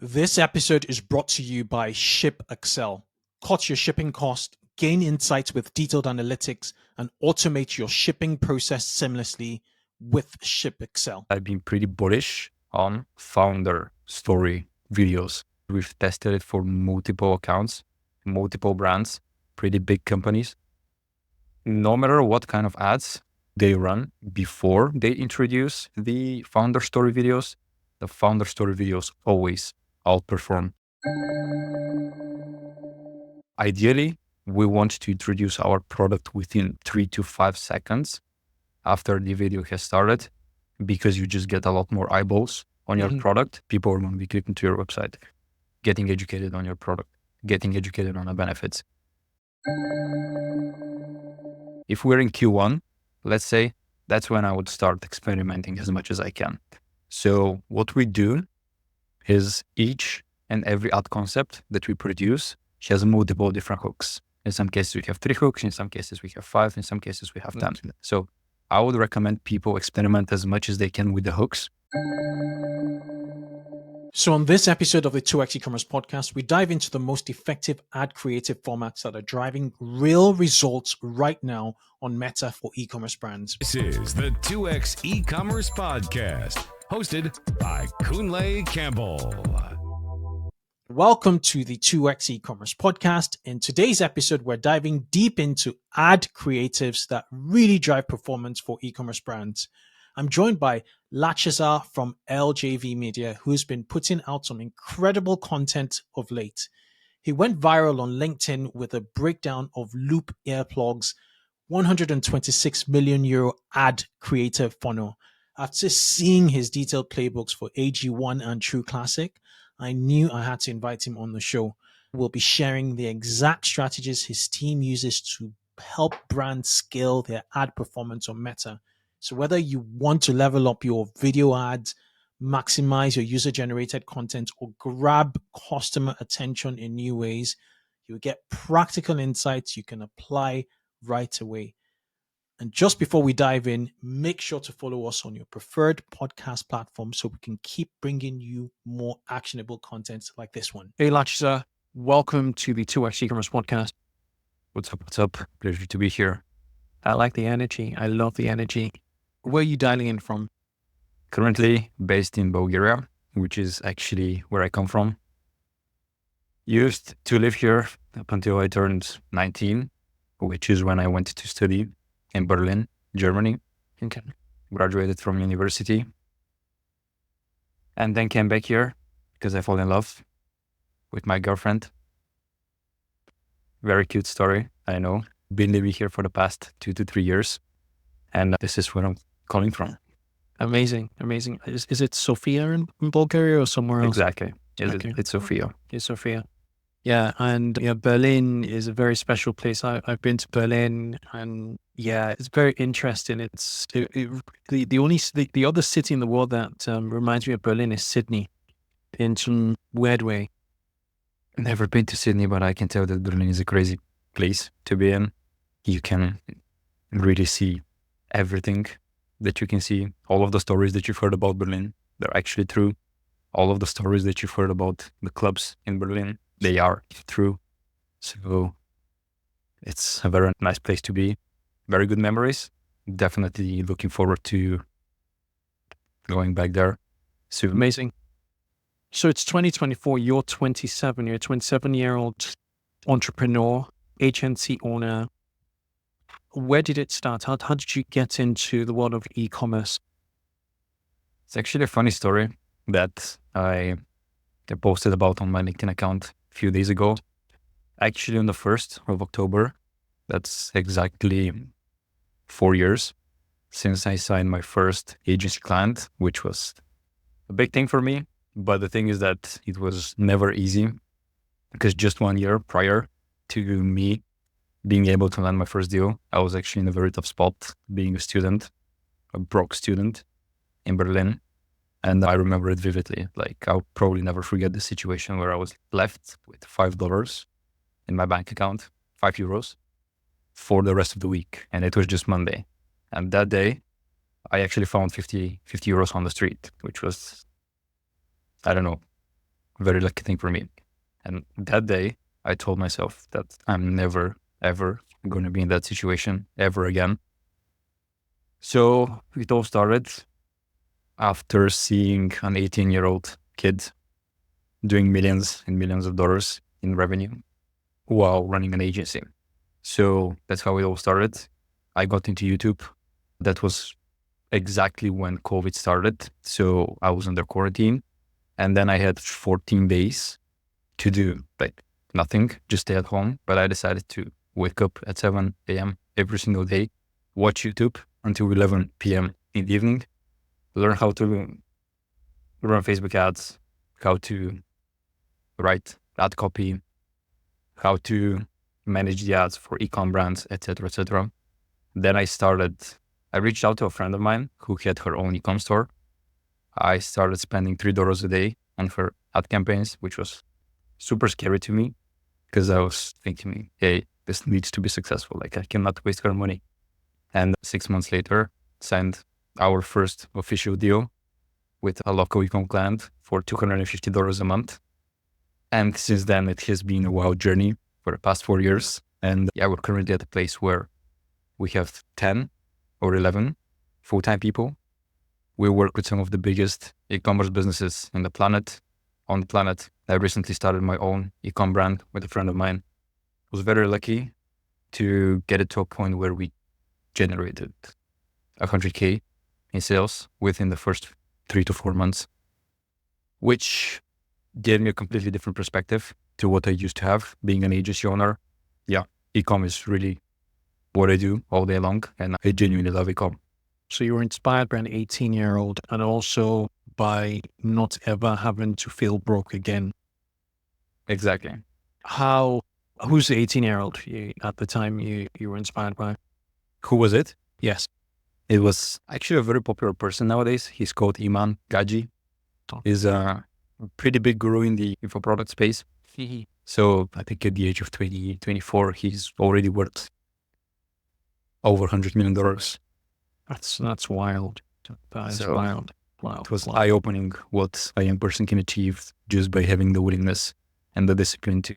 This episode is brought to you by 𝐲𝐶𝐘. Cut your shipping cost, gain insights with detailed analytics, and automate your shipping process seamlessly with 𝐲𝐶𝐘. I've been pretty bullish on founder story videos. We've tested it for multiple accounts, multiple brands, pretty big companies. No matter what kind of ads they run before they introduce the founder story videos, the founder story videos always outperform. Ideally, we want to introduce our product within 3 to 5 seconds after the video has started, because you just get a lot more eyeballs on your product. People are going to be clicking to your website, getting educated on your product, getting educated on the benefits. If we're in Q1, let's say, that's when I would start experimenting as much as I can. So what we do is each and every ad concept that we produce has multiple different hooks. In some cases, we have 3 hooks. In some cases, we have 5. In some cases, we have 10. So I would recommend people experiment as much as they can with the hooks. So on this episode of the 2x e-commerce podcast, we dive into the most effective ad creative formats that are driving real results right now on Meta for e-commerce brands. This is the 2x e-commerce podcast, hosted by Kunle Campbell. Welcome to the 2x e-commerce podcast. In today's episode, we're diving deep into ad creatives that really drive performance for e-commerce brands. I'm joined by Lachezar from LJV Media, who's been putting out some incredible content of late. He went viral on LinkedIn with a breakdown of Loop Earplugs' 126 million euro ad creative funnel. After seeing his detailed playbooks for AG1 and True Classic, I knew I had to invite him on the show. We'll be sharing the exact strategies his team uses to help brands scale their ad performance on Meta. So whether you want to level up your video ads, maximize your user-generated content, or grab customer attention in new ways, you'll get practical insights you can apply right away. And just before we dive in, make sure to follow us on your preferred podcast platform so we can keep bringing you more actionable content like this one. Hey, Lachezar, welcome to the 2x e-commerce podcast. What's up? What's up? Pleasure to be here. I like the energy. I love the energy. Where are you dialing in from? Currently based in Bulgaria, which is actually where I come from. Used to live here up until I turned 19, which is when I went to study in Berlin, Germany. Okay. Graduated from university. And then came back here because I fell in love with my girlfriend. Very cute story, I know. Been living here for the past 2 to 3 years. And this is where I'm calling from. Amazing, amazing. Is it Sofia in Bulgaria or somewhere else? Exactly. Okay. It's Sofia. It's Sofia. Yeah, and Berlin is a very special place. I've been to Berlin, and yeah, it's very interesting. It's the other city in the world that reminds me of Berlin is Sydney, in some weird way. Never been to Sydney, but I can tell that Berlin is a crazy place to be in. You can really see everything that you can see. All of the stories that you've heard about Berlin, they're actually true. All of the stories that you've heard about the clubs in Berlin, they are true. So it's a very nice place to be. Very good memories. Definitely looking forward to going back there soon. Amazing. So it's 2024. You're 27. You're a 27-year-old entrepreneur, agency owner. Where did it start? How did you get into the world of e-commerce? It's actually a funny story that I posted about on my LinkedIn account a few days ago. Actually, on the 1st of October, that's exactly 4 years since I signed my first agency client, which was a big thing for me. But the thing is that it was never easy, because just 1 year prior to me being able to land my first deal, I was actually in a very tough spot, being a student, a broke student in Berlin. And I remember it vividly. Like, I'll probably never forget the situation where I was left with $5 in my bank account, €5 for the rest of the week. And it was just Monday. And that day, I actually found 50 euros on the street, which was, I don't know, very lucky thing for me. And that day, I told myself that I'm never, ever going to be in that situation ever again. So it all started after seeing an 18-year-old kid doing millions and millions of dollars in revenue while running an agency. So that's how it all started. I got into YouTube. That was exactly when COVID started. So I was under quarantine, and then I had 14 days to do like nothing, just stay at home. But I decided to wake up at 7 a.m. every single day, watch YouTube until 11 p.m. in the evening, learn how to run Facebook ads, how to write ad copy, how to manage the ads for e-com brands, etc., etc. Then I reached out to a friend of mine who had her own e-com store. I started spending $3 a day on her ad campaigns, which was super scary to me because I was thinking, hey, this needs to be successful. Like, I cannot waste her money. And 6 months later, signed our first official deal with a local e-com client for $250 a month. And since then, it has been a wild journey for the past 4 years. And yeah, we're currently at a place where we have 10 or 11 full-time people. We work with some of the biggest e-commerce businesses on the planet. I recently started my own e-com brand with a friend of mine. I was very lucky to get it to a point where we generated $100K in sales within the first 3 to 4 months, which gave me a completely different perspective to what I used to have being an agency owner. Yeah, e-com is really what I do all day long, and I genuinely love e-com. So you were inspired by an 18-year-old and also by not ever having to feel broke again. Exactly. Who's the 18-year-old at the time you were inspired by? Who was it? Yes. It was actually a very popular person nowadays. He's called 𝐸𝐸. He's a pretty big guru in the info product space. So I think at the age of 24, he's already worth over $100 million. That's wild. That is wild. Wow. It was eye-opening what a young person can achieve just by having the willingness and the discipline to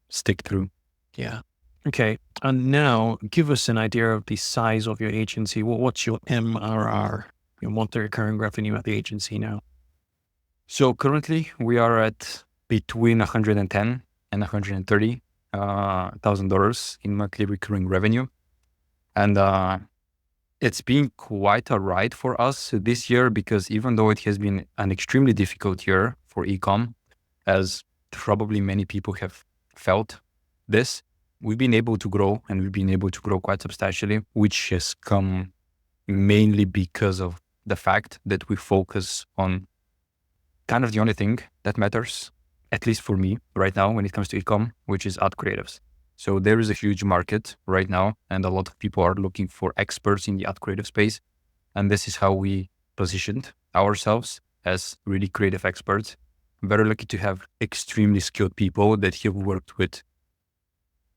stick through. Yeah. Okay. And now give us an idea of the size of your agency. What's your MRR? Monthly recurring revenue at the agency now? So currently we are at between $110,000 and $130,000 in monthly recurring revenue. And it's been quite a ride for us this year, because even though it has been an extremely difficult year for e-com, as probably many people have felt this, we've been able to grow, and we've been able to grow quite substantially, which has come mainly because of the fact that we focus on kind of the only thing that matters, at least for me right now when it comes to e-com, which is ad creatives. So there is a huge market right now, and a lot of people are looking for experts in the ad creative space. And this is how we positioned ourselves, as really creative experts. I'm very lucky to have extremely skilled people that have worked with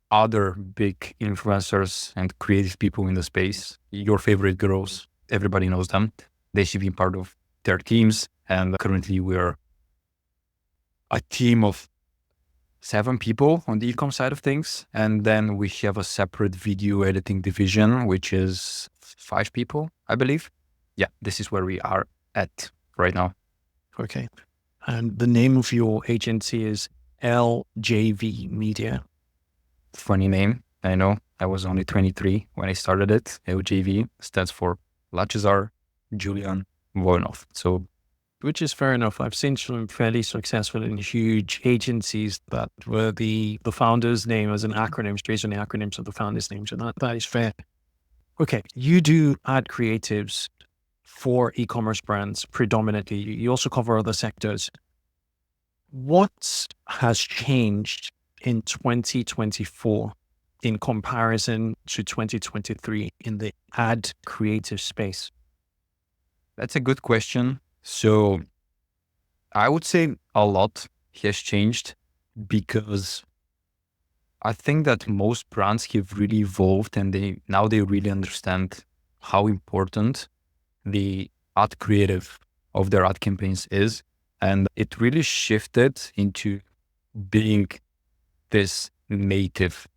other big influencers and creative people in the space. Your favorite girls, everybody knows them. They should be part of their teams. And currently we're a team of 7 people on the e-com side of things. And then we have a separate video editing division, which is 5 people, I believe. Yeah, this is where we are at right now. Okay. And the name of your agency is LJV Media. Funny name, I know. I was only 23 when I started it. LJV stands for Lachezar Voynov. So, which is fair enough. I've seen some fairly successful and huge agencies that were the founder's name as an acronym, straight on the acronyms of the founder's name. So that is fair. Okay. You do ad creatives for e-commerce brands predominantly. You also cover other sectors. What has changed in 2024 in comparison to 2023 in the ad creative space? That's a good question. So I would say a lot has changed, because I think that most brands have really evolved, and they really understand how important the ad creative of their ad campaigns is. And it really shifted into being this native,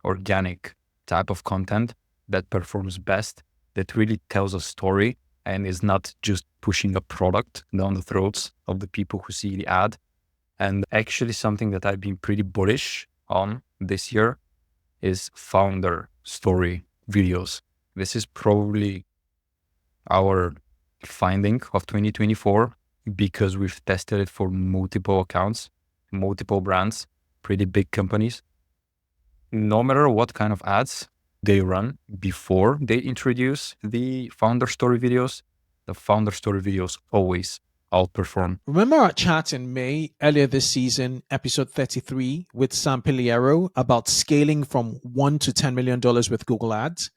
organic type of content that performs best, that really tells a story and is not just pushing a product down the throats of the people who see the ad. And actually something that I've been pretty bullish on this year is founder story videos. This is probably our finding of 2024 because we've tested it for multiple accounts, multiple brands, pretty big companies. No matter what kind of ads they run before they introduce the founder story videos, the founder story videos always outperform. Remember our chat in May earlier this season, episode 33 with Sam Piliero about scaling from $1 to $10 million with Google Ads?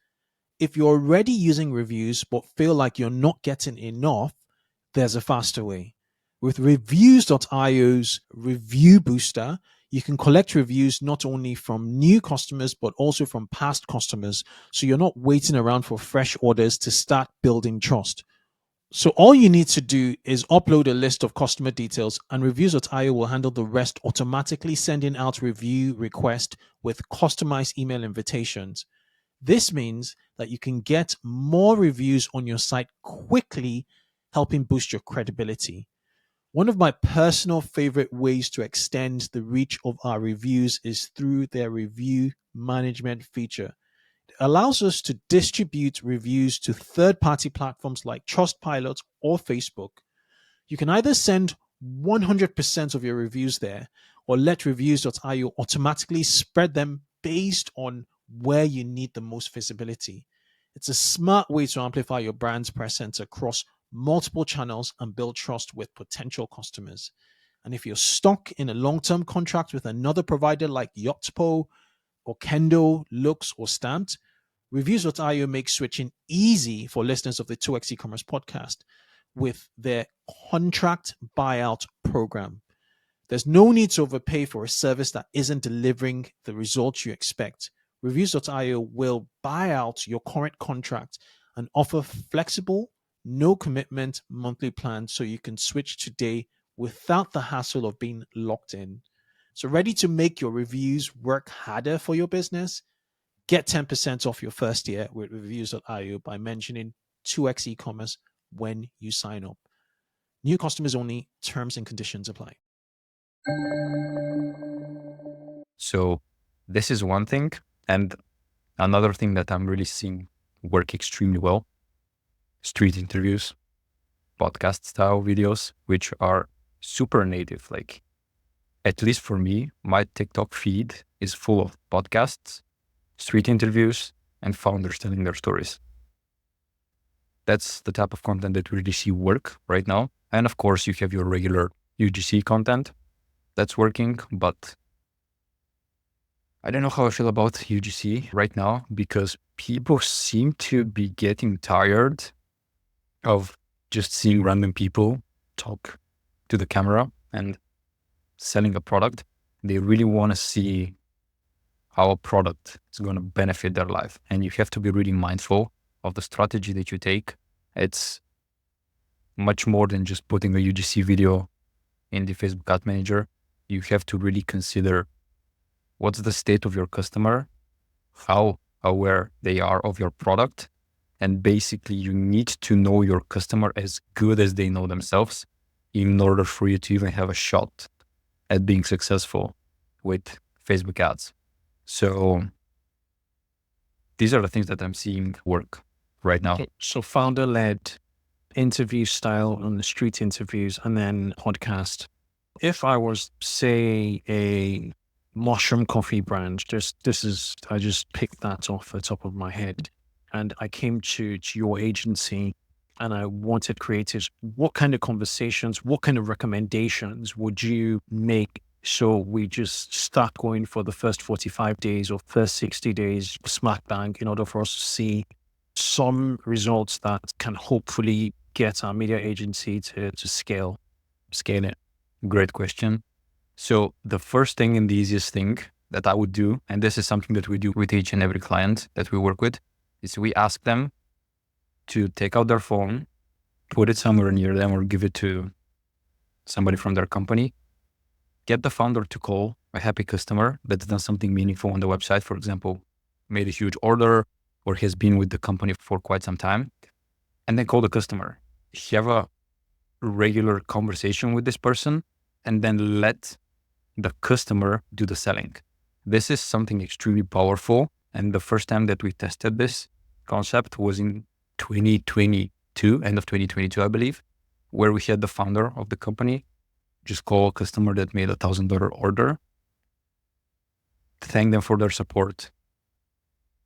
If you're already using reviews but feel like you're not getting enough, there's a faster way. With Reviews.io's Review Booster, you can collect reviews not only from new customers but also from past customers, so you're not waiting around for fresh orders to start building trust. So all you need to do is upload a list of customer details and Reviews.io will handle the rest, automatically sending out review requests with customized email invitations. This means that you can get more reviews on your site quickly, helping boost your credibility. One of my personal favorite ways to extend the reach of our reviews is through their review management feature. It allows us to distribute reviews to third-party platforms like Trustpilot or Facebook. You can either send 100% of your reviews there or let Reviews.io automatically spread them based on where you need the most visibility. It's a smart way to amplify your brand's presence across multiple channels and build trust with potential customers. And if you're stuck in a long-term contract with another provider like Yotpo or Kendo, Lux, or Stamped, Reviews.io makes switching easy for listeners of the 2x e-commerce podcast with their contract buyout program. There's no need to overpay for a service that isn't delivering the results you expect. Reviews.io will buy out your current contract and offer flexible, no commitment monthly plans so you can switch today without the hassle of being locked in. So ready to make your reviews work harder for your business? Get 10% off your first year with Reviews.io by mentioning 2x e-commerce when you sign up. New customers only, terms and conditions apply. So this is one thing. And another thing that I'm really seeing work extremely well, street interviews, podcast style videos, which are super native. Like, at least for me, my TikTok feed is full of podcasts, street interviews, and founders telling their stories. That's the type of content that we really see work right now. And of course, you have your regular UGC content that's working, but I don't know how I feel about UGC right now because people seem to be getting tired of just seeing random people talk to the camera and selling a product. They really want to see how a product is going to benefit their life. And you have to be really mindful of the strategy that you take. It's much more than just putting a UGC video in the Facebook Ad Manager. You have to really consider what's the state of your customer, how aware they are of your product. And basically you need to know your customer as good as they know themselves in order for you to even have a shot at being successful with Facebook ads. So these are the things that I'm seeing work right now. So founder-led interview style on the street interviews and then podcast. If I was, say, a mushroom coffee brand, I just picked that off the top of my head, and I came to your agency and I wanted creatives, what kind of conversations, what kind of recommendations would you make? So we just start going for the first 45 days or first 60 days smack bang in order for us to see some results that can hopefully get our media agency to scale it. Great question. So the first thing and the easiest thing that I would do, and this is something that we do with each and every client that we work with, is we ask them to take out their phone, put it somewhere near them or give it to somebody from their company, get the founder to call a happy customer that's done something meaningful on the website, for example, made a huge order or has been with the company for quite some time, and then call the customer. Have a regular conversation with this person and then let the customer do the selling. This is something extremely powerful. And the first time that we tested this concept was in 2022, end of 2022, I believe, where we had the founder of the company just call a customer that made $1,000 order, thank them for their support,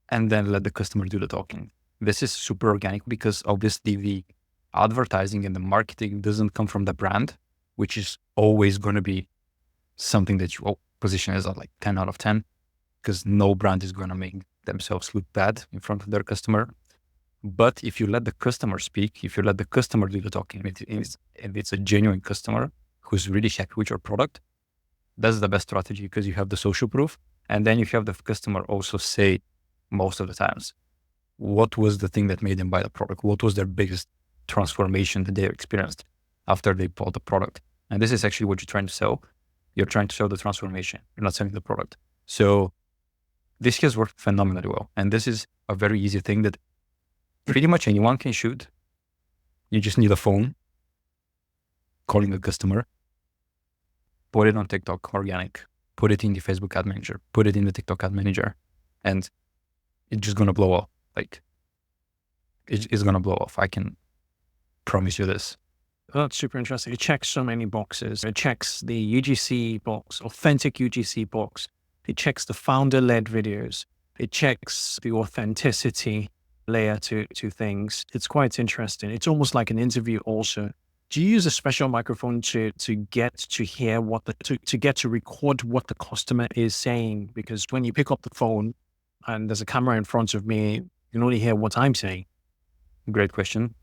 and then let the customer do the talking. This is super organic because obviously the advertising and the marketing doesn't come from the brand, which is always going to be something that you position as a 10 out of 10, because no brand is going to make themselves look bad in front of their customer. But if you let the customer speak, if you let the customer do the talking, and it's a genuine customer who's really happy with your product, that's the best strategy because you have the social proof. And then you have the customer also say most of the times, what was the thing that made them buy the product? What was their biggest transformation that they experienced after they bought the product? And this is actually what you're trying to sell. You're trying to sell the transformation. You're not selling the product. So this has worked phenomenally well. And this is a very easy thing that pretty much anyone can shoot. You just need a phone, calling a customer, put it on TikTok organic, put it in the Facebook ad manager, put it in the TikTok ad manager, and it's just going to blow up. It's going to blow off. I can promise you this. Well, that's super interesting. It checks so many boxes. It checks the UGC box, authentic UGC box. It checks the founder-led videos. It checks the authenticity layer to things. It's quite interesting. It's almost like an interview also. Do you use a special microphone to get to hear to get to record what the customer is saying? Because when you pick up the phone and there's a camera in front of me, you can only hear what I'm saying. Great question.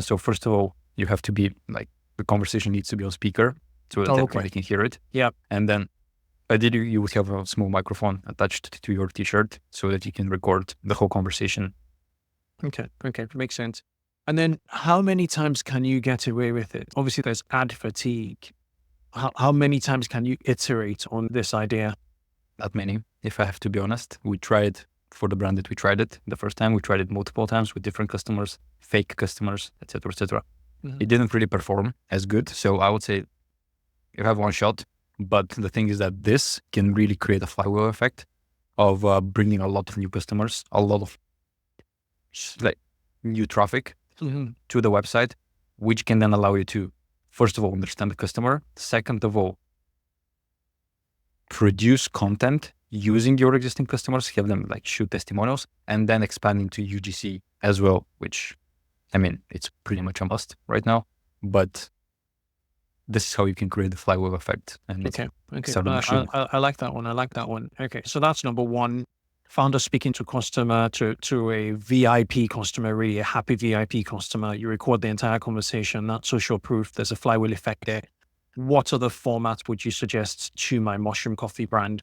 So first of all, you have to be the conversation needs to be on speaker so that everybody can hear it. Yeah. And then ideally you would have a small microphone attached to your t-shirt so that you can record the whole conversation. Okay. Makes sense. And then how many times can you get away with it? Obviously there's ad fatigue. How many times can you iterate on this idea? Not many, if I have to be honest. We tried for the brand that we tried it the first time. We tried it multiple times with different customers, fake customers, etc., etc. Mm-hmm. It didn't really perform as good. So I would say you have one shot, but the thing is that this can really create a flywheel effect of bringing a lot of new customers, a lot of new traffic to the website, which can then allow you to, first of all, understand the customer. Second of all, produce content using your existing customers, have them shoot testimonials, and then expanding to UGC as well, which, it's pretty much a must right now, but this is how you can create the flywheel effect. And okay. I like that one. Okay. So that's number one. Founder speaking to customer, to a VIP customer, really a happy VIP customer. You record the entire conversation, that's social proof. There's a flywheel effect there. What other formats would you suggest to my mushroom coffee brand?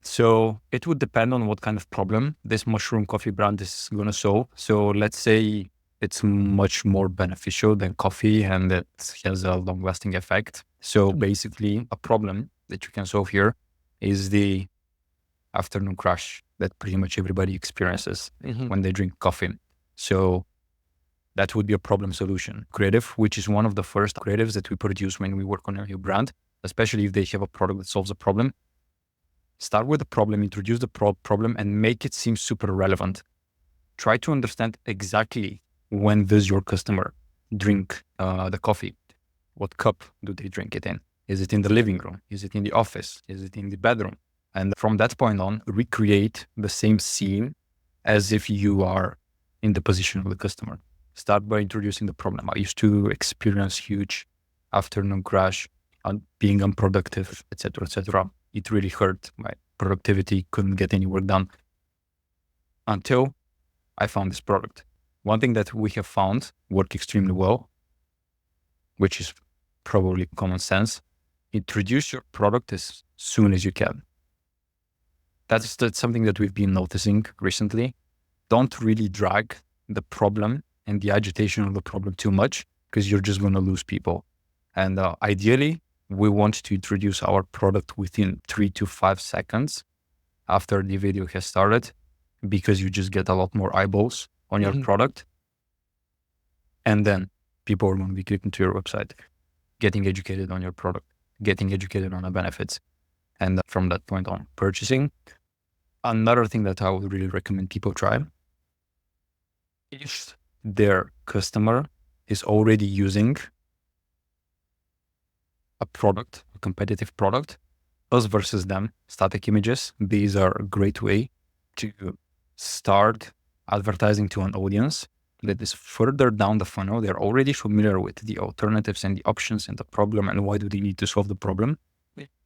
So it would depend on what kind of problem this mushroom coffee brand is going to solve. So let's say it's much more beneficial than coffee and it has a long-lasting effect. So basically a problem that you can solve here is the afternoon crash that pretty much everybody experiences when they drink coffee. So that would be a problem solution. Creative, which is one of the first creatives that we produce when we work on a new brand, especially if they have a product that solves a problem. Start with the problem, introduce the problem and make it seem super relevant. Try to understand exactly when does your customer drink the coffee. What cup do they drink it in? Is it in the living room? Is it in the office? Is it in the bedroom? And from that point on, recreate the same scene as if you are in the position of the customer. Start by introducing the problem. I used to experience huge afternoon crash on being unproductive, etc., etc. It really hurt my productivity, couldn't get any work done until I found this product. One thing that we have found work extremely well, which is probably common sense, introduce your product as soon as you can. That's something that we've been noticing recently. Don't really drag the problem and the agitation of the problem too much. because you're just going to lose people. And ideally, we want to introduce our product within 3 to 5 seconds after the video has started, because you just get a lot more eyeballs on your product. And then people are going to be clicking to your website, getting educated on your product, getting educated on the benefits. And from that point on, purchasing. Another thing that I would really recommend people try, if their customer is already using a product, a competitive product, us versus them, static images, these are a great way to start advertising to an audience that is further down the funnel. They're already familiar with the alternatives and the options and the problem and why do they need to solve the problem.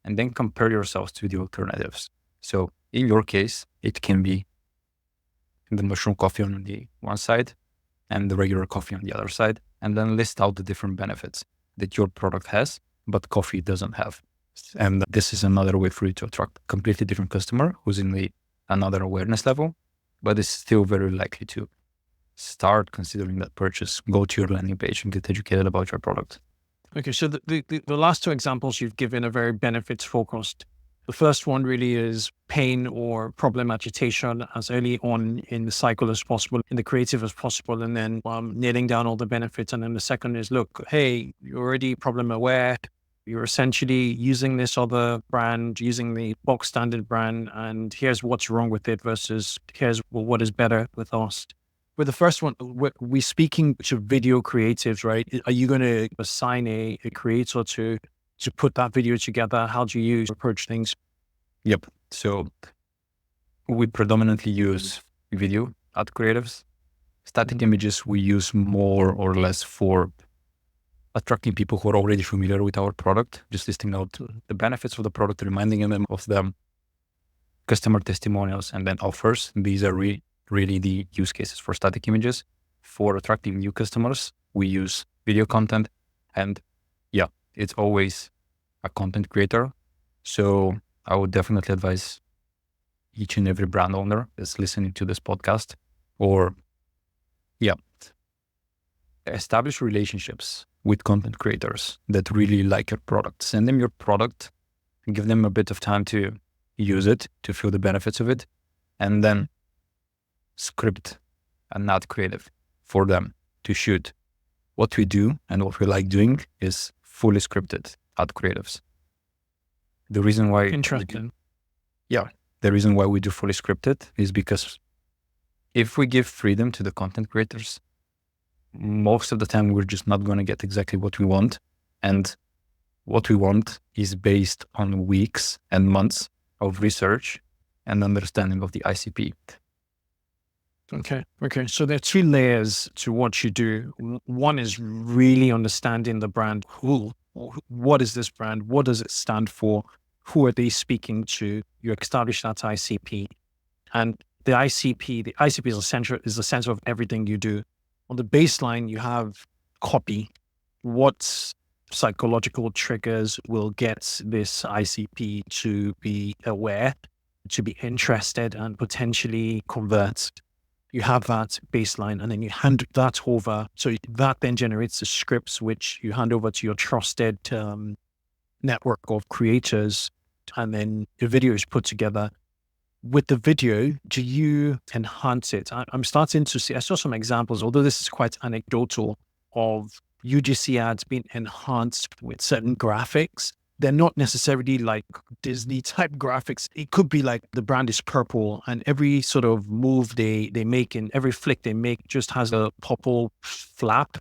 And then compare yourselves to the alternatives. So in your case, it can be the mushroom coffee on the one side and the regular coffee on the other side, and then list out the different benefits that your product has, but coffee doesn't have. And this is another way for you to attract a completely different customer who's in another awareness level, but is still very likely to start considering that purchase, go to your landing page and get educated about your product. Okay, so the last two examples you've given are very benefits focused. The first one really is pain or problem agitation as early on in the cycle as possible, in the creative as possible, and then nailing down all the benefits. And then the second is, look, hey, you're already problem aware. You're essentially using this other brand, using the box standard brand, and here's what's wrong with it versus here's what is better with us. With the first one, we're speaking to video creatives, right? Are you going to assign a creator to put that video together? How do you approach things? Yep. So we predominantly use video ad creatives. Static images we use more or less for attracting people who are already familiar with our product, just listing out the benefits of the product, reminding them of them, customer testimonials, and then offers. These are really the use cases for static images. For attracting new customers, we use video content, and yeah, it's always a content creator. So I would definitely advise each and every brand owner that's listening to this podcast, or establish relationships with content creators that really like your product. Send them your product, give them a bit of time to use it, to feel the benefits of it, and then script an ad creative for them to shoot. What we do and what we like doing is fully scripted ad creatives. The reason why the reason why we do fully scripted is because if we give freedom to the content creators, most of the time we're just not going to get exactly what we want. And what we want is based on weeks and months of research and understanding of the ICP. Okay. So there are 2 layers to what you do. One is really understanding the brand. What is this brand? What does it stand for? Who are they speaking to? You establish that ICP. And the ICP is the center of everything you do. On the baseline, you have copy. What psychological triggers will get this ICP to be aware, to be interested, and potentially convert? You have that baseline, and then you hand that over. So that then generates the scripts, which you hand over to your trusted network of creators, and then the video is put together. With the video, do you enhance it? I'm starting to see, I saw some examples, although this is quite anecdotal, of UGC ads being enhanced with certain graphics. They're not necessarily like Disney type graphics. It could be like the brand is purple and every sort of move they make and every flick they make just has a purple flap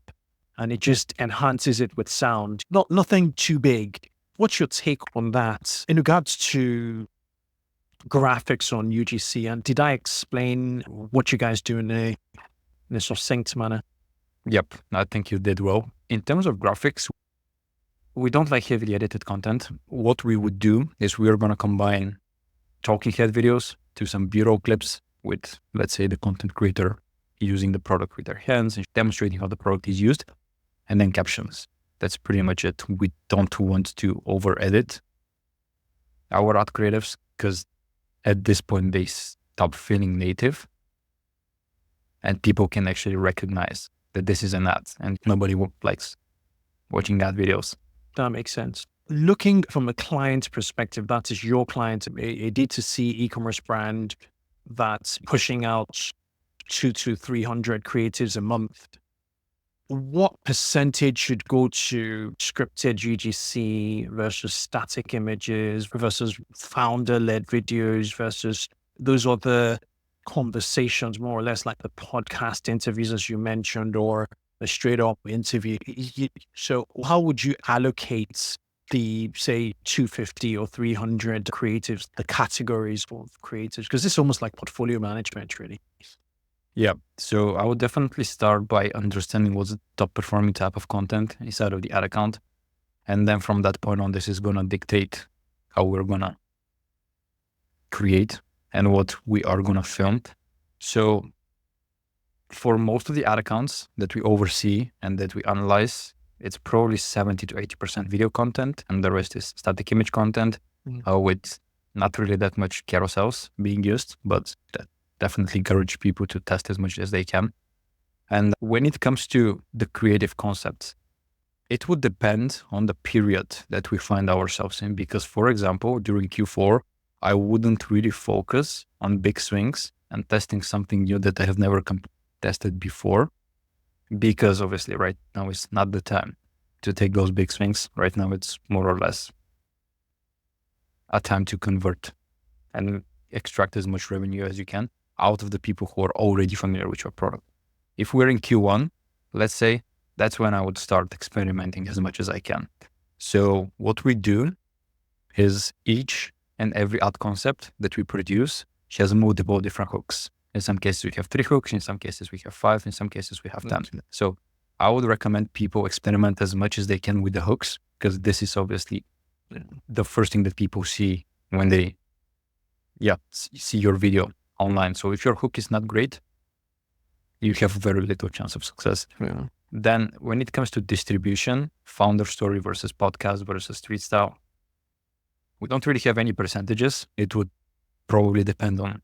and it just enhances it with sound. Nothing too big. What's your take on that in regards to graphics on UGC? And did I explain what you guys do in a succinct manner? Yep, I think you did well. In terms of graphics, we don't like heavily edited content. What we would do is we are going to combine talking head videos to some B-roll clips with, let's say, the content creator using the product with their hands and demonstrating how the product is used, and then captions. That's pretty much it. We don't want to over-edit our ad creatives because at this point they stop feeling native and people can actually recognize that this is an ad, and nobody likes watching ad videos. That makes sense. Looking from a client perspective, that is your client, a D2C e-commerce brand that's pushing out 200 to 300 creatives a month. What percentage should go to scripted UGC versus static images versus founder-led videos versus those other conversations, more or less like the podcast interviews, as you mentioned, or a straight up interview? So how would you allocate the, say, 250 or 300 creatives, the categories of creatives? Because it's almost like portfolio management, really. Yeah. So I would definitely start by understanding what's the top performing type of content inside of the ad account. And then from that point on, this is going to dictate how we're going to create and what we are going to film. So for most of the ad accounts that we oversee and that we analyze, it's probably 70 to 80% video content, and the rest is static image content with not really that much carousels being used, but that definitely encourage people to test as much as they can. And when it comes to the creative concepts, it would depend on the period that we find ourselves in, because, for example, during Q4, I wouldn't really focus on big swings and testing something new that I have never tested before, because obviously right now is not the time to take those big swings. Right now, it's more or less a time to convert and extract as much revenue as you can out of the people who are already familiar with your product. If we're in Q1, let's say, that's when I would start experimenting as much as I can. So what we do is each and every ad concept that we produce has multiple different hooks. In some cases, we have 3 hooks. In some cases, we have 5. In some cases, we have 10. So I would recommend people experiment as much as they can with the hooks, because this is obviously the first thing that people see when they see your video online. So if your hook is not great, you have very little chance of success. Yeah. Then when it comes to distribution, founder story versus podcast versus street style, we don't really have any percentages. It would probably depend on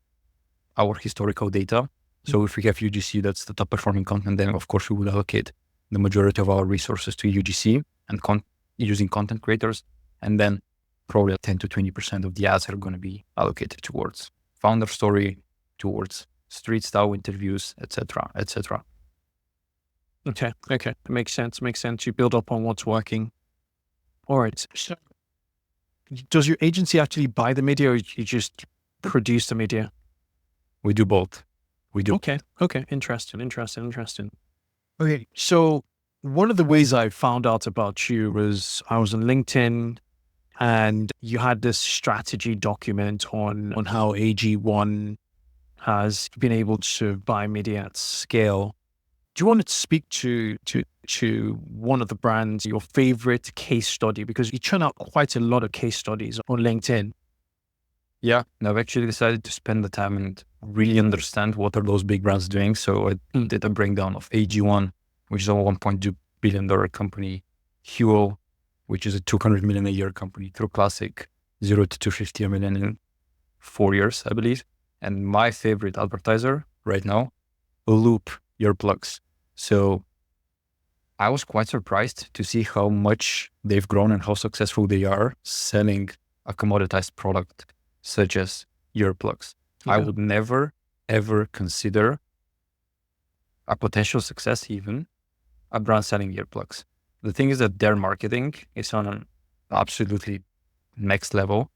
our historical data. So if we have UGC, that's the top performing content, then of course we would allocate the majority of our resources to UGC and using content creators. And then probably 10 to 20% of the ads are going to be allocated towards founder story, towards street style interviews, etc., etc. Okay. Makes sense. You build up on what's working. All right. So does your agency actually buy the media, or you just produce the media? We do both. We do. Okay. Interesting. Okay. So one of the ways I found out about you was I was on LinkedIn, and you had this strategy document on how AG1 has been able to buy media at scale. Do you want to speak to one of the brands, your favorite case study? Because you churn out quite a lot of case studies on LinkedIn. Yeah, I've actually decided to spend the time and really understand what are those big brands doing. So I did a breakdown of AG1, which is a $1.2 billion company, Huel, which is a $200 million a year company, True Classic, 0 to 250 million in 4 years, I believe. And my favorite advertiser right now, Loop Earplugs. So I was quite surprised to see how much they've grown and how successful they are selling a commoditized product such as earplugs. Yeah. I would never, ever consider a potential success, even a brand selling earplugs. The thing is that their marketing is on an absolutely next level.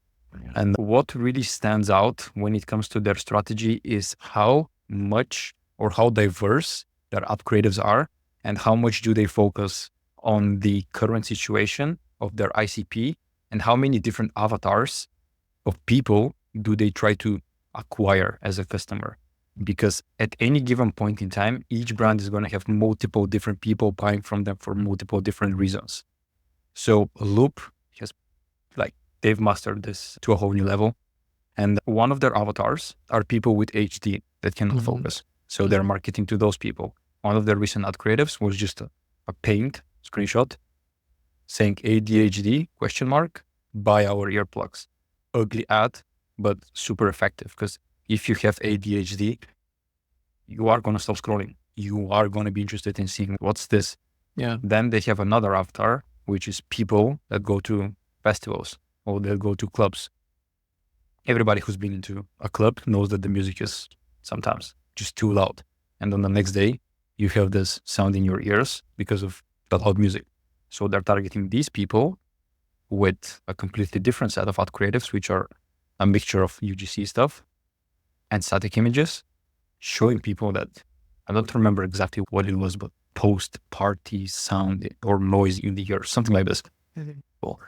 And what really stands out when it comes to their strategy is how much or how diverse their ad creatives are, and how much do they focus on the current situation of their ICP, and how many different avatars of people do they try to acquire as a customer. Because at any given point in time, each brand is going to have multiple different people buying from them for multiple different reasons. So Loop has, they've mastered this to a whole new level. And one of their avatars are people with HD that cannot focus. So they're marketing to those people. One of their recent ad creatives was just a paint screenshot saying ADHD ? Buy our earplugs. Ugly ad, but super effective, because if you have ADHD, you are going to stop scrolling. you are going to be interested in seeing what's this. Yeah. Then they have another avatar, which is people that go to festivals or they'll go to clubs. Everybody who's been into a club knows that the music is sometimes just too loud. And then the next day, you have this sound in your ears because of the loud music. So they're targeting these people with a completely different set of ad creatives, which are a mixture of UGC stuff and static images, showing people that, I don't remember exactly what it was, but post-party sound or noise in the ear, something like this. Well,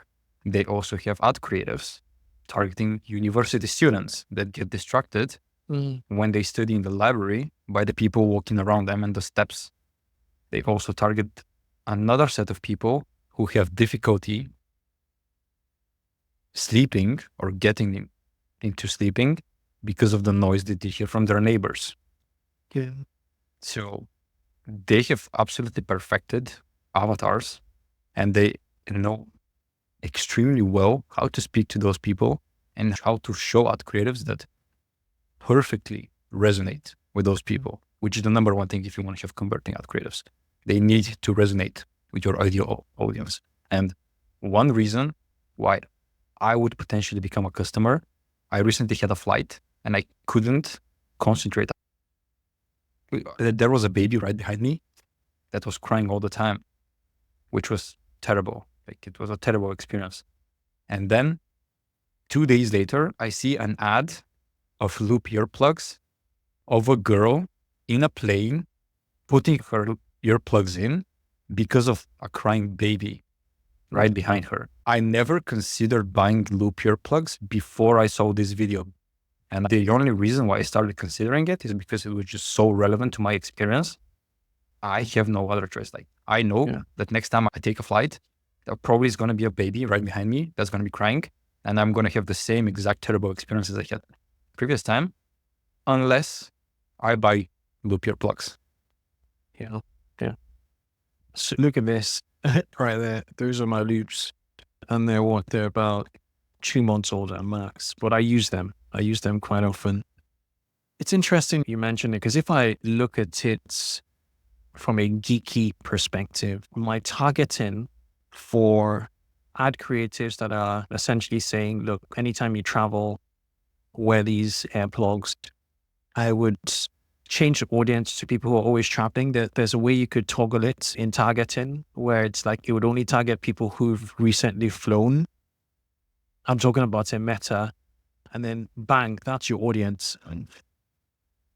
they also have ad creatives targeting university students that get distracted when they study in the library by the people walking around them and the steps. They also target another set of people who have difficulty sleeping or getting into sleeping because of the noise that they hear from their neighbors. Yeah. So they have absolutely perfected avatars, and they know extremely well how to speak to those people and how to show ad creatives that perfectly resonate with those people, which is the number one thing if you want to have converting ad creatives. They need to resonate with your ideal audience. And one reason why I would potentially become a customer, I recently had a flight and I couldn't concentrate. There was a baby right behind me that was crying all the time, which was terrible. Like, it was a terrible experience. And then 2 days later, I see an ad of loop earplugs of a girl in a plane putting her earplugs in because of a crying baby right behind her. I never considered buying loop earplugs before I saw this video. And the only reason why I started considering it is because it was just so relevant to my experience. I have no other choice. Like, I know that next time I take a flight, there probably is going to be a baby right behind me that's going to be crying. And I'm going to have the same exact terrible experience as I had previous time, unless I buy loop earplugs. Yeah. Yeah. So look at this right there. Those are my loops. And they're about 2 months old at max, but I use them quite often. It's interesting you mentioned it, because if I look at it from a geeky perspective, my targeting for ad creatives that are essentially saying, look, anytime you travel, wear these earplugs, I would change the audience to people who are always traveling. There's a way you could toggle it in targeting where it's like it would only target people who've recently flown. I'm talking about a Meta, and then bang, that's your audience,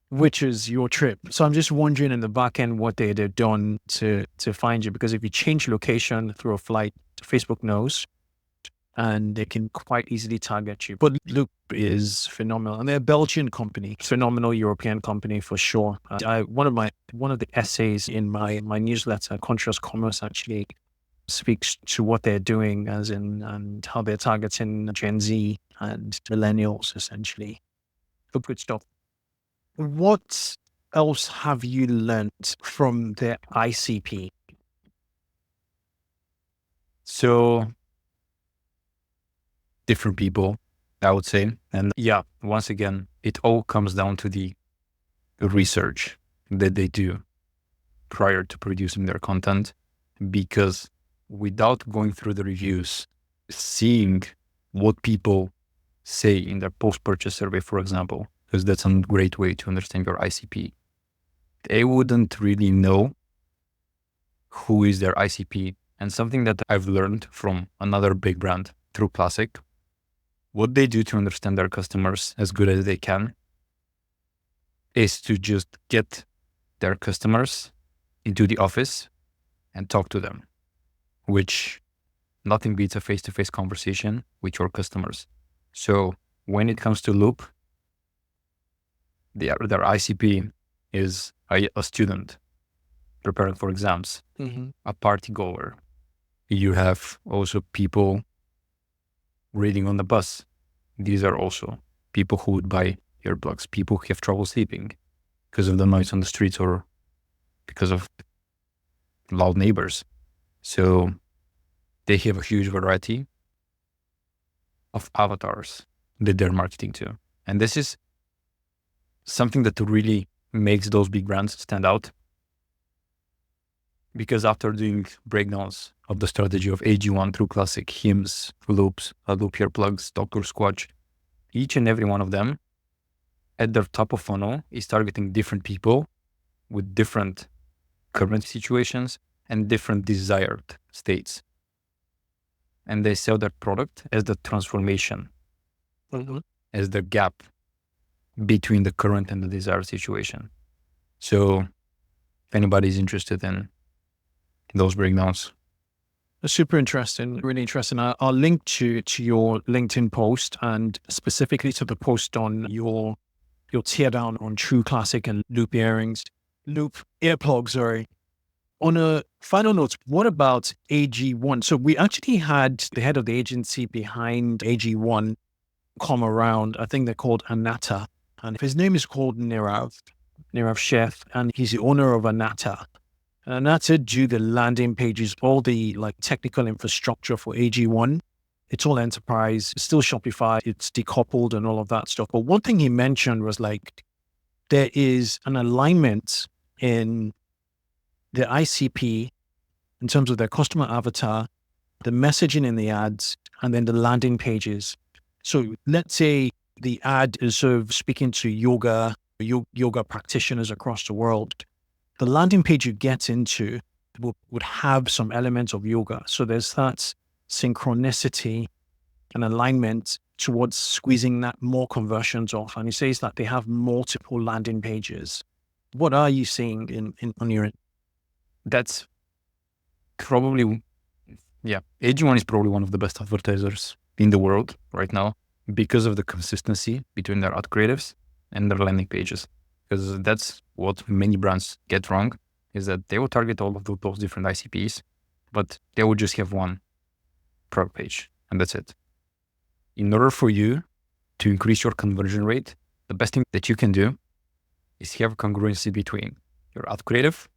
which is your trip. So I'm just wondering in the back end what they've done to find you, because if you change location through a flight, Facebook knows, and they can quite easily target you. But Loop is phenomenal, and they're a Belgian company, phenomenal European company for sure. One of the essays in my newsletter, Conscious Commerce, actually speaks to what they're doing, as in and how they're targeting Gen Z and millennials, essentially. But good stuff. What else have you learned from the ICP? So different people, I would say. And yeah, once again, it all comes down to the research that they do prior to producing their content, because without going through the reviews, seeing what people say in their post-purchase survey, for example, because that's a great way to understand your ICP, they wouldn't really know who is their ICP. And something that I've learned from another big brand through Classic, what they do to understand their customers as good as they can is to just get their customers into the office and talk to them, which nothing beats a face-to-face conversation with your customers. So when it comes to Loop, their ICP is a student preparing for exams, a party goer. You have also people reading on the bus. These are also people who would buy earplugs, people who have trouble sleeping because of the noise on the streets or because of loud neighbors. So they have a huge variety of avatars that they're marketing to. And this is something that really makes those big brands stand out, because after doing breakdowns of the strategy of AG1 through classic hymns, loops, loop Earplugs, Dr. Squatch, each and every one of them at their top of funnel is targeting different people with different current situations and different desired states. And they sell their product as the transformation, as the gap between the current and the desired situation. So if anybody's interested in those breakdowns. That's super interesting, really interesting. I'll link to your LinkedIn post, and specifically to the post on your tear down on True Classic and Loop Earplugs, sorry. On a final note, what about AG1? So we actually had the head of the agency behind AG1 come around. I think they're called Anatta, and his name is called Nirav Sheth, and he's the owner of Anatta. Anatta do the landing pages, all the technical infrastructure for AG1. It's all enterprise, it's still Shopify, it's decoupled and all of that stuff. But one thing he mentioned was there is an alignment in the ICP in terms of their customer avatar, the messaging in the ads, and then the landing pages. So let's say the ad is sort of speaking to yoga practitioners across the world. The landing page you get into would have some elements of yoga. So there's that synchronicity and alignment towards squeezing that more conversions off. And he says that they have multiple landing pages. What are you seeing on your end? That's probably, AG1 is probably one of the best advertisers in the world right now because of the consistency between their ad creatives and their landing pages. Because that's what many brands get wrong, is that they will target all of those different ICPs, but they will just have one product page, and that's it. In order for you to increase your conversion rate, the best thing that you can do is have congruency between your ad creative,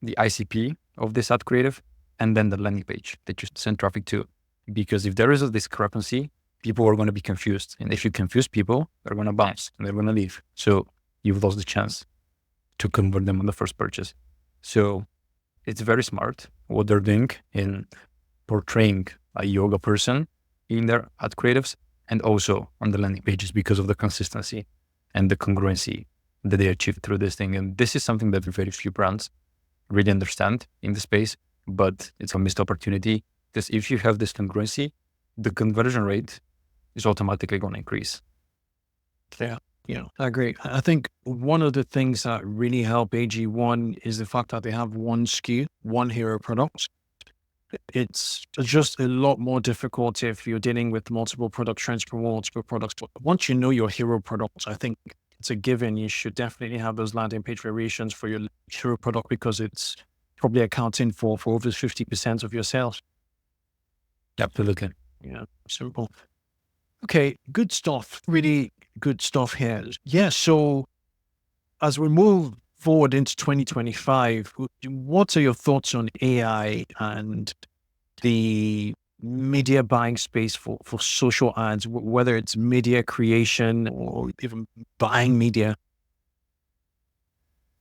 the ICP of this ad creative, and then the landing page that you send traffic to. Because if there is a discrepancy, people are going to be confused. And if you confuse people, they're going to bounce and they're going to leave. So you've lost the chance to convert them on the first purchase. So it's very smart what they're doing in portraying a yoga person in their ad creatives and also on the landing pages because of the consistency and the congruency that they achieve through this thing. And this is something that very few brands really understand in the space, but it's a missed opportunity because if you have this congruency, the conversion rate is automatically going to increase. Yeah, I agree. I think one of the things that really help AG1 is the fact that they have one SKU, one hero product. It's just a lot more difficult if you're dealing with multiple product trends for multiple products. But once you know your hero product, I think it's a given. You should definitely have those landing page variations for your hero product because it's probably accounting for over 50% of your sales. Absolutely. Yeah, simple. Okay, good stuff. Really good stuff here. Yeah, so as we move forward into 2025, what are your thoughts on AI and the media buying space for social ads, whether it's media creation or even buying media?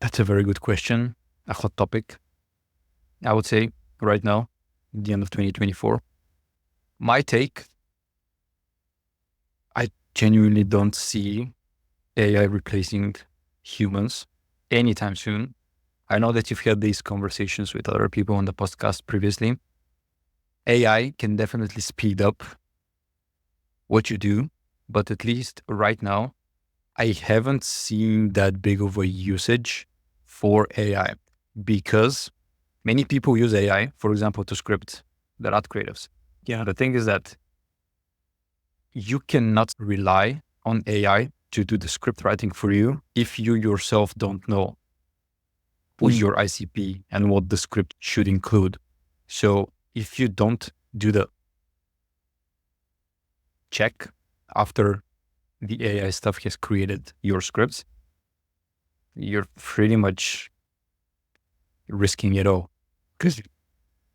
That's a very good question. A hot topic, I would say, right now, at the end of 2024. My take, I genuinely don't see AI replacing humans anytime soon. I know that you've had these conversations with other people on the podcast previously. AI can definitely speed up what you do, but at least right now, I haven't seen that big of a usage for AI because many people use AI, for example, to script their ad creatives. Yeah. The thing is that you cannot rely on AI to do the script writing for you if you yourself don't know who's your ICP and what the script should include. So if you don't do the check after the AI stuff has created your scripts, you're pretty much risking it all because you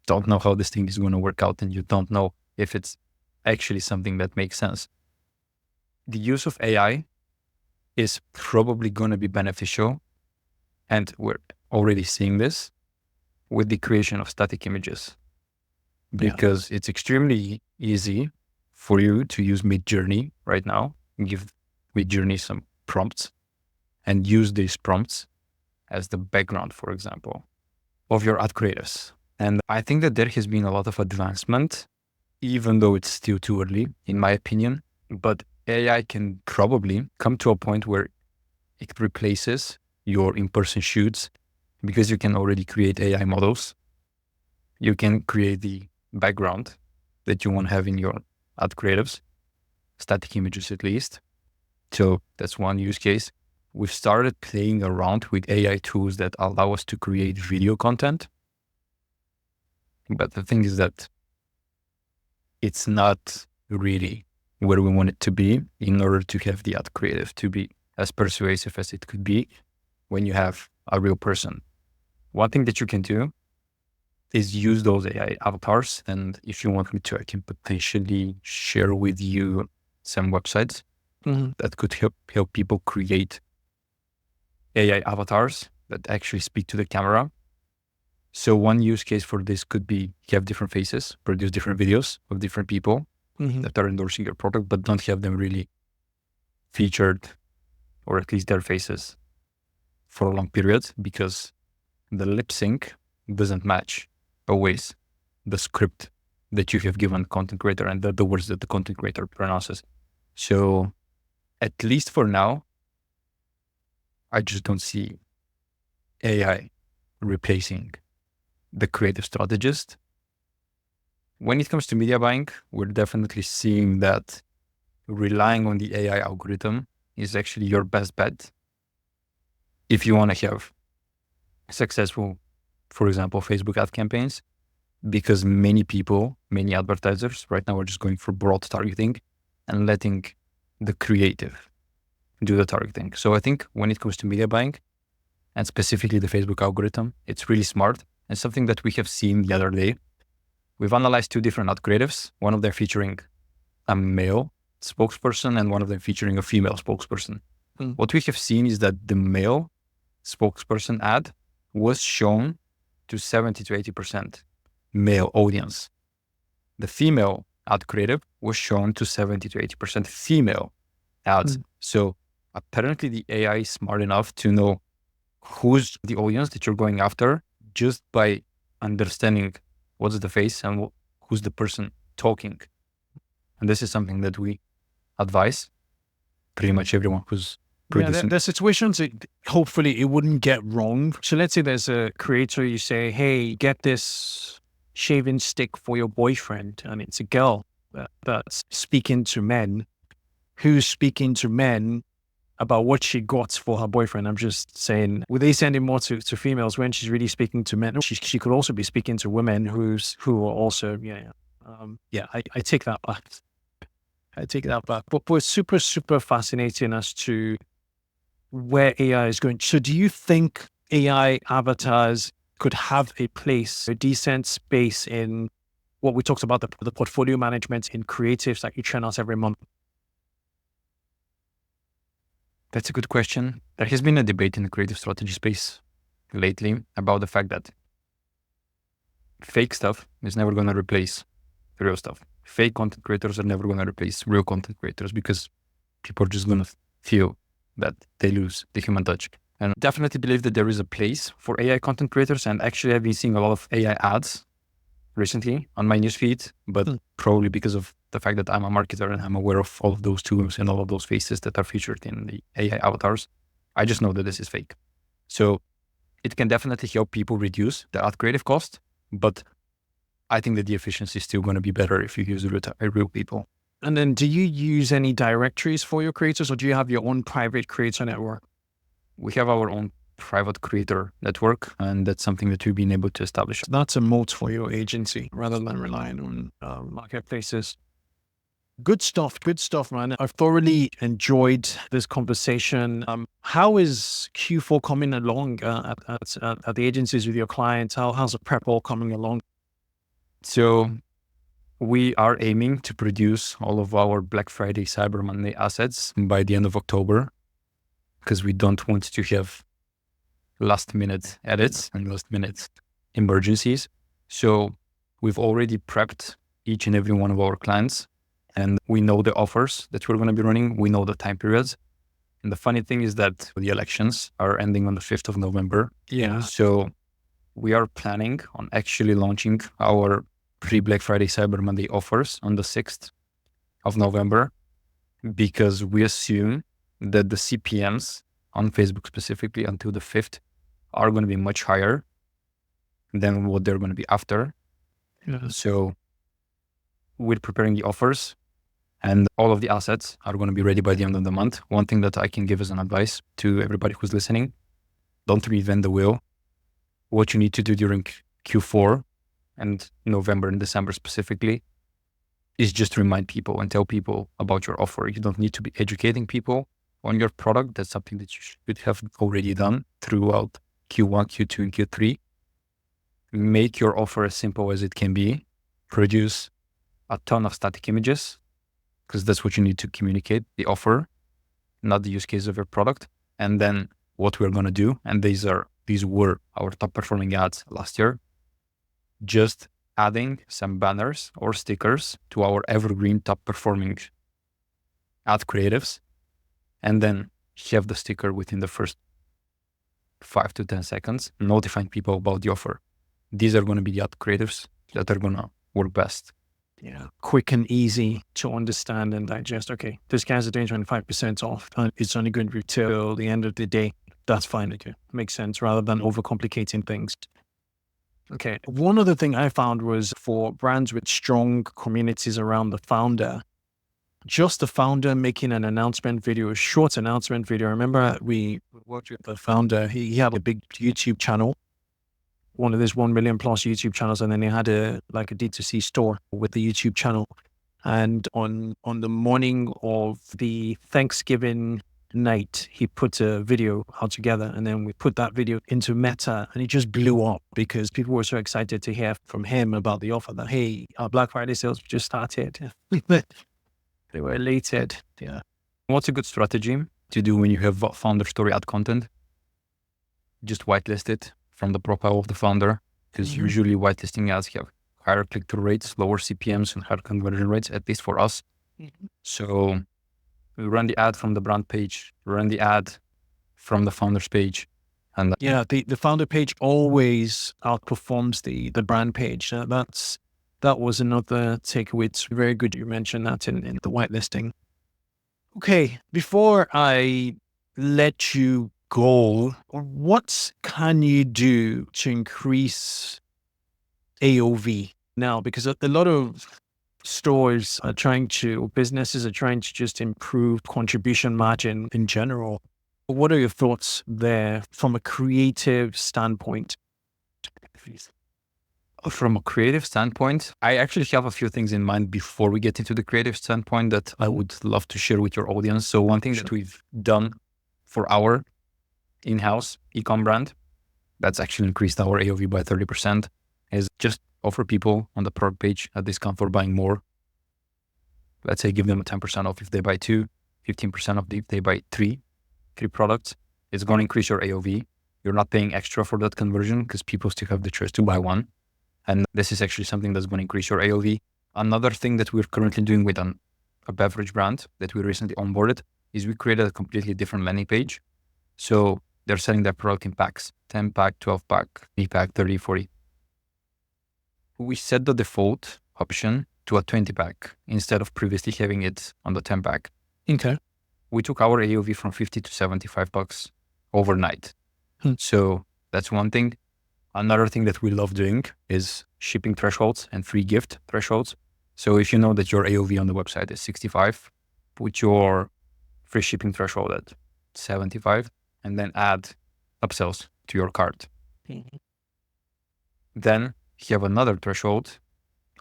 don't know how this thing is going to work out and you don't know if it's actually something that makes sense. The use of AI is probably going to be beneficial, and we're already seeing this with the creation of static images, because it's extremely easy for you to use Midjourney right now, give Midjourney some prompts and use these prompts as the background, for example, of your ad creatives. And I think that there has been a lot of advancement, even though it's still too early, in my opinion. But AI can probably come to a point where it replaces your in-person shoots, because you can already create AI models. You can create the background that you want to have in your ad creatives, static images at least. So that's one use case. We've started playing around with AI tools that allow us to create video content. But the thing is that it's not really where we want it to be in order to have the ad creative to be as persuasive as it could be when you have a real person. One thing that you can do is use those AI avatars. And if you want me to, I can potentially share with you some websites that could help people create AI avatars that actually speak to the camera. So one use case for this could be have different faces, produce different videos of different people that are endorsing your product, but don't have them really featured, or at least their faces, for a long period, because the lip sync doesn't match always the script that you have given the content creator and the words that the content creator pronounces. So at least for now, I just don't see AI replacing the creative strategist. When it comes to media buying, we're definitely seeing that relying on the AI algorithm is actually your best bet if you want to have successful, for example, Facebook ad campaigns, because many people, many advertisers right now are just going for broad targeting and letting the creative do the targeting. So I think when it comes to media buying, and specifically the Facebook algorithm, it's really smart. And something that we have seen the other day, we've analyzed two different ad creatives, one of them featuring a male spokesperson and one of them featuring a female spokesperson. What we have seen is that the male spokesperson ad was shown to 70 to 80% male audience. The female ad creative was shown to 70 to 80% female ads. So apparently the AI is smart enough to know who's the audience that you're going after just by understanding what's the face and who's the person talking. And this is something that we advise pretty much everyone who's producing. There's situations hopefully it wouldn't get wrong. So let's say there's a creator, you say, hey, get this shaving stick for your boyfriend. And it's a girl that's speaking to men, who's speaking to men about what she got for her boyfriend. I'm just saying, would they send it more to females when she's really speaking to men? She could also be speaking to women who are also, I take that back. I take that back. But we're super, super fascinating as to where AI is going. So do you think AI avatars could have a place, a decent space in what we talked about, the portfolio management in creatives that you churn out every month? That's a good question. There has been a debate in the creative strategy space lately about the fact that fake stuff is never going to replace real stuff. Fake content creators are never going to replace real content creators because people are just going to feel that they lose the human touch. And definitely believe that there is a place for AI content creators. And actually I've been seeing a lot of AI ads recently on my newsfeed, but probably because of the fact that I'm a marketer and I'm aware of all of those tools and all of those faces that are featured in the AI avatars, I just know that this is fake. So it can definitely help people reduce the ad creative cost, but I think that the efficiency is still going to be better if you use real people. And then do you use any directories for your creators, or do you have your own private creator network? We have our own private creator network, and that's something that we've been able to establish. That's a moat for your agency rather than relying on marketplaces. Good stuff, man. I've thoroughly enjoyed this conversation. How is Q4 coming along at the agencies with your clients? How's the prep all coming along? So we are aiming to produce all of our Black Friday, Cyber Monday assets by the end of October, because we don't want to have last minute edits and last minute emergencies. So we've already prepped each and every one of our clients, and we know the offers that we're going to be running. We know the time periods. And the funny thing is that the elections are ending on the 5th of November. Yeah. So we are planning on actually launching our pre-Black Friday Cyber Monday offers on the 6th of November, because we assume that the CPMs on Facebook specifically until the 5th are going to be much higher than what they're going to be after. Yeah. So we're preparing the offers, and all of the assets are going to be ready by the end of the month. One thing that I can give as an advice to everybody who's listening: don't reinvent the wheel. What you need to do during Q4 and November and December specifically is just remind people and tell people about your offer. You don't need to be educating people on your product. That's something that you should have already done throughout Q1, Q2, and Q3. Make your offer as simple as it can be. Produce a ton of static images, because that's what you need to communicate the offer, not the use case of your product. And then what we're going to do, and these were our top performing ads last year, just adding some banners or stickers to our evergreen top performing ad creatives, and then have the sticker within the first 5 to 10 seconds, notifying people about the offer. These are going to be the ad creatives that are going to work best. Yeah. Quick and easy to understand and digest. Okay, this guy's doing 25% off. It's only going to be till the end of the day. That's fine. Okay. Makes sense, rather than overcomplicating things. Okay. One other thing I found was for brands with strong communities around the founder, just the founder making an announcement video, a short announcement video. I remember we worked with the founder. He had a big YouTube channel, one of these 1 million plus YouTube channels. And then he had a D2C store with the YouTube channel. And on the morning of the Thanksgiving night, he put a video out together, and then we put that video into Meta, and it just blew up because people were so excited to hear from him about the offer that, hey, our Black Friday sales just started. They were elated. Yeah. What's a good strategy to do when you have founder story ad content? Just whitelist it from the profile of the founder, because usually whitelisting ads have higher click-through rates, lower CPMs, and higher conversion rates, at least for us. So we run the ad from the brand page, run the ad from the founder's page. And yeah, the founder page always outperforms the brand page. That was another takeaway. It's very good you mentioned that in the whitelisting. Okay, before I let you go, what can you do to increase AOV now? Because a lot of stores are businesses are trying to just improve contribution margin in general. What are your thoughts there from a creative standpoint? From a creative standpoint, I actually have a few things in mind before we get into the creative standpoint that I would love to share with your audience. So one thing that we've done for our in-house e-com brand that's actually increased our AOV by 30% is just offer people on the product page a discount for buying more. Let's say give them a 10% off if they buy 2, 15% off if they buy 3 products. It's going to increase your AOV. You're not paying extra for that conversion because people still have the choice to buy one. And this is actually something that's going to increase your AOV. Another thing that we're currently doing with a beverage brand that we recently onboarded is we created a completely different landing page. So they're selling their product in packs, 10 pack, 12 pack, 3 pack, 30, 40. We set the default option to a 20 pack instead of previously having it on the 10 pack. Okay. We took our AOV from 50 to 75 bucks overnight. So that's one thing. Another thing that we love doing is shipping thresholds and free gift thresholds. So if you know that your AOV on the website is 65, put your free shipping threshold at 75 and then add upsells to your cart. Then you have another threshold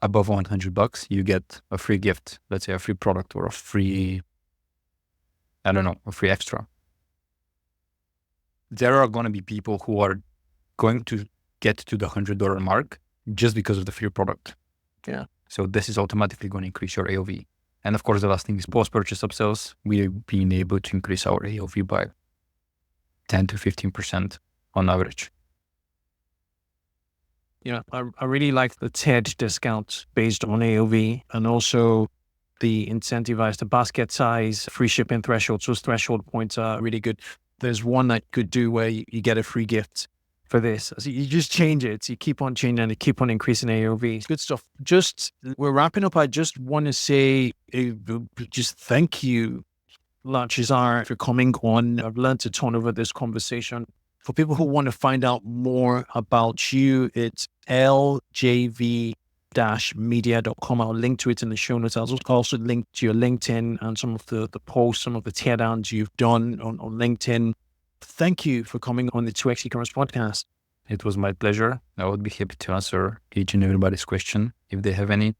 above 100 bucks, you get a free gift, let's say a free product or a free extra. There are going to be people who are going to get to the $100 mark just because of the free product. Yeah. So this is automatically going to increase your AOV. And of course, the last thing is post-purchase upsells. We've been able to increase our AOV by 10 to 15% on average. I really like the tiered discount based on AOV, and also the incentivized the basket size, free shipping thresholds. Those threshold points are really good. There's one that could do where you get a free gift for this. So you just change it. You keep on changing and you keep on increasing AOV. Good stuff. We're wrapping up. I just want to say just thank you, Lachezar, for coming on. I've learned a ton over this conversation. For people who want to find out more about you, it's ljv-media.com. I'll link to it in the show notes. I'll also link to your LinkedIn and some of the posts, some of the teardowns you've done on LinkedIn. Thank you for coming on the 2x e-commerce podcast. It was my pleasure. I would be happy to answer each and everybody's question if they have any.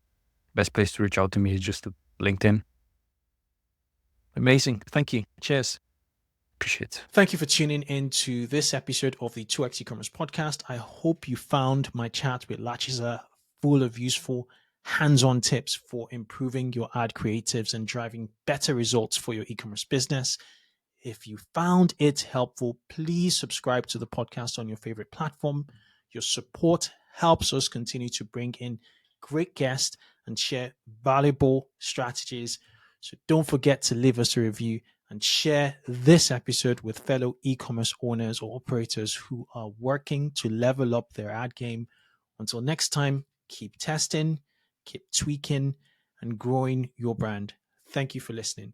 Best place to reach out to me is just LinkedIn. Amazing. Thank you. Cheers. Appreciate it. Thank you for tuning in to this episode of the 2x e-commerce podcast. I hope you found my chat with Lachezar full of useful hands-on tips for improving your ad creatives and driving better results for your e-commerce business. If you found it helpful, please subscribe to the podcast on your favorite platform. Your support helps us continue to bring in great guests and share valuable strategies. So don't forget to leave us a review and share this episode with fellow e-commerce owners or operators who are working to level up their ad game. Until next time, keep testing, keep tweaking, and growing your brand. Thank you for listening.